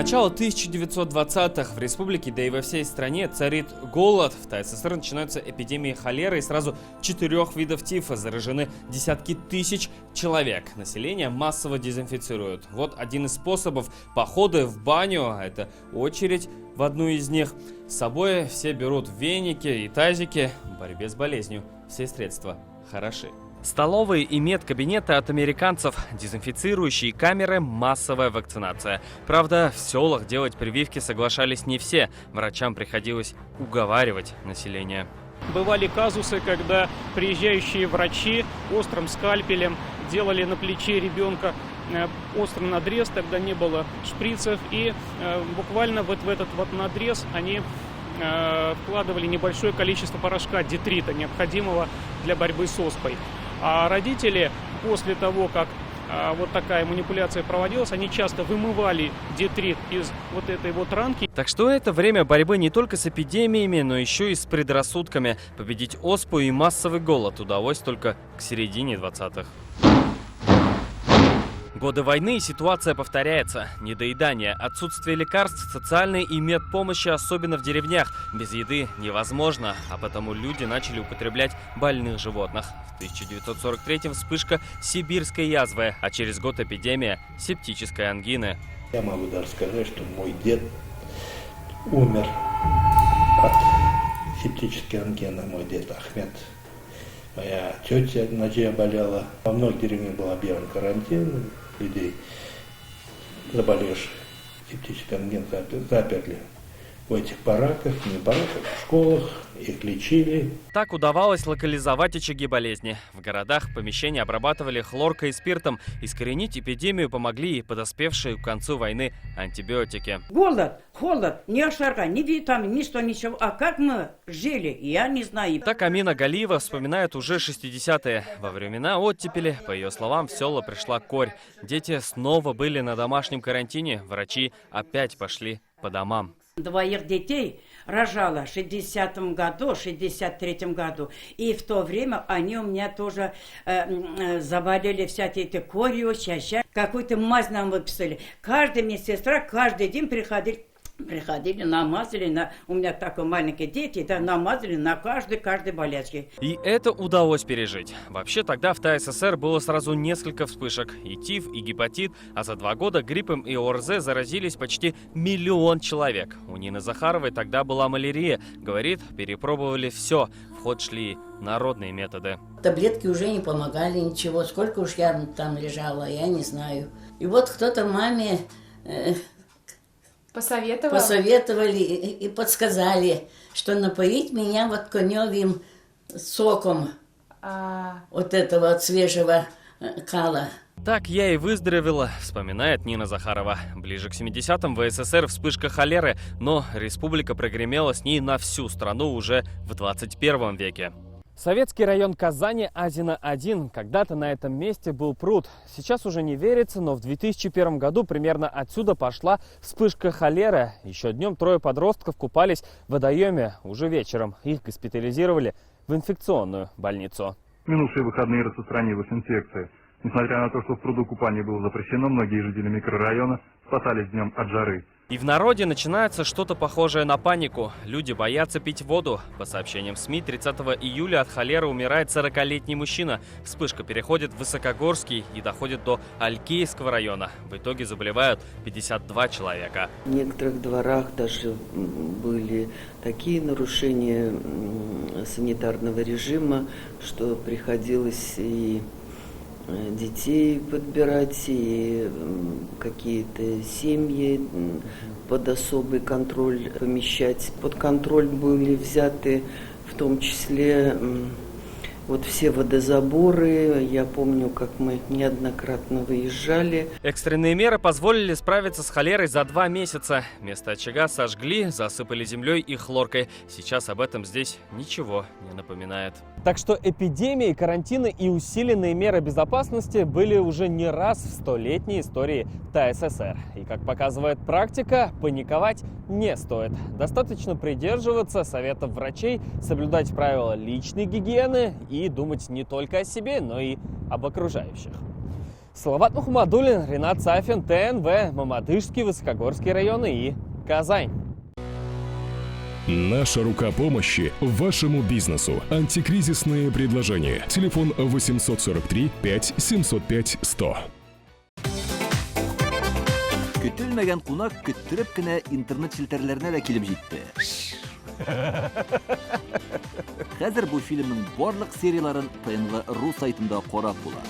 Начало 1920-х в республике, да и во всей стране царит голод. В ТССР начинаются эпидемии холеры, и сразу 4 видов тифа заражены десятки тысяч человек. Население массово дезинфицируют. Вот один из способов: походы в баню, а это очередь в одну из них. С собой все берут веники и тазики. В борьбе с болезнью все средства хороши. Столовые и медкабинеты от американцев, дезинфицирующие камеры, массовая вакцинация. Правда, в селах делать прививки соглашались не все. Врачам приходилось уговаривать население. Бывали казусы, когда приезжающие врачи острым скальпелем делали на плече ребенка острый надрез, тогда не было шприцев, и буквально вот в этот вот надрез они вкладывали небольшое количество порошка детрита, необходимого для борьбы с оспой. А родители после того, как вот такая манипуляция проводилась, они часто вымывали детрит из вот этой вот ранки. Так что это время борьбы не только с эпидемиями, но еще и с предрассудками. Победить оспу и массовый голод удалось только к середине 20-х. Годы войны, и ситуация повторяется. Недоедание, отсутствие лекарств, социальной и медпомощи, особенно в деревнях. Без еды невозможно, а потому люди начали употреблять больных животных. В 1943-м вспышка сибирской язвы, а через год эпидемия септической ангины. Я могу даже сказать, что мой дед умер от септической ангины, мой дед Ахмед. Моя тетя Наджия болела. Во многих деревнях был объявлен карантин. Людей, заболевших септической ангиной, заперли в этих бараках, не бараках, в школах, их лечили. Так удавалось локализовать очаги болезни. В городах помещения обрабатывали хлоркой и спиртом. Искоренить эпидемию помогли и подоспевшие к концу войны антибиотики. Голод, холод, ни ошарка, ни витамин, ничего. А как мы жили, я не знаю. Так Амина Галиева вспоминает уже 60-е. Во времена оттепели, по ее словам, в село пришла корь. Дети снова были на домашнем карантине. Врачи опять пошли по домам. 2 детей рожала в 60-м году, 63-м году. И в то время они у меня тоже заболели всякие эти корью, чаща. Какую-то мазь нам выписали. Каждая медсестра каждый день приходили, намазали у меня такие маленькие дети, да, намазали на каждой болячке. И это удалось пережить. Вообще тогда в ТССР было сразу несколько вспышек. И тиф, и гепатит, а за 2 года гриппом и ОРЗ заразились почти 1 миллион человек. У Нины Захаровой тогда была малярия. Говорит, перепробовали все. В ход шли народные методы. Таблетки уже не помогали ничего. Сколько уж я там лежала, я не знаю. И вот кто-то маме посоветовали и подсказали, что напоить меня вот коневым соком вот этого от свежего кала. Так я и выздоровела, вспоминает Нина Захарова. Ближе к 70-м в СССР вспышка холеры, но республика прогремела с ней на всю страну уже в 21 веке. Советский район Казани, Азино-1. Когда-то на этом месте был пруд. Сейчас уже не верится, но в 2001 году примерно отсюда пошла вспышка холеры. Еще днем 3 подростков купались в водоеме. Уже вечером их госпитализировали в инфекционную больницу. Минувшие выходные распространилась инфекция. Несмотря на то, что в пруду купание было запрещено, многие жители микрорайона спасались днем от жары. И в народе начинается что-то похожее на панику. Люди боятся пить воду. По сообщениям СМИ, 30 июля от холеры умирает 40-летний мужчина. Вспышка переходит в Высокогорский и доходит до Алькейского района. В итоге заболевают 52 человека. В некоторых дворах даже были такие нарушения санитарного режима, что приходилось и детей подбирать, и какие-то семьи под особый контроль помещать. Под контроль были взяты в том числе вот все водозаборы. Я помню, как мы неоднократно выезжали. Экстренные меры позволили справиться с холерой за 2 месяца. Место очага сожгли, засыпали землей и хлоркой. Сейчас об этом здесь ничего не напоминает. Так что эпидемии, карантины и усиленные меры безопасности были уже не раз в 100-летней истории ТССР. И, как показывает практика, паниковать не стоит. Достаточно придерживаться советов врачей, соблюдать правила личной гигиены и думать не только о себе, но и об окружающих. Салават Мухаммадуллин, Ренат Сафин, ТНВ, Мамадышский, Высокогорский районы и Казань. Наша рука помощи вашему бизнесу. Антикризисные предложения. Телефон 843 5 705 100. Көтелмәгән кунак көттөреп кенә интернет челтәрләренә дә килеп җитте. Хәзер бу фильмның барлык серияларын ТНВ.ру сайтында карап була.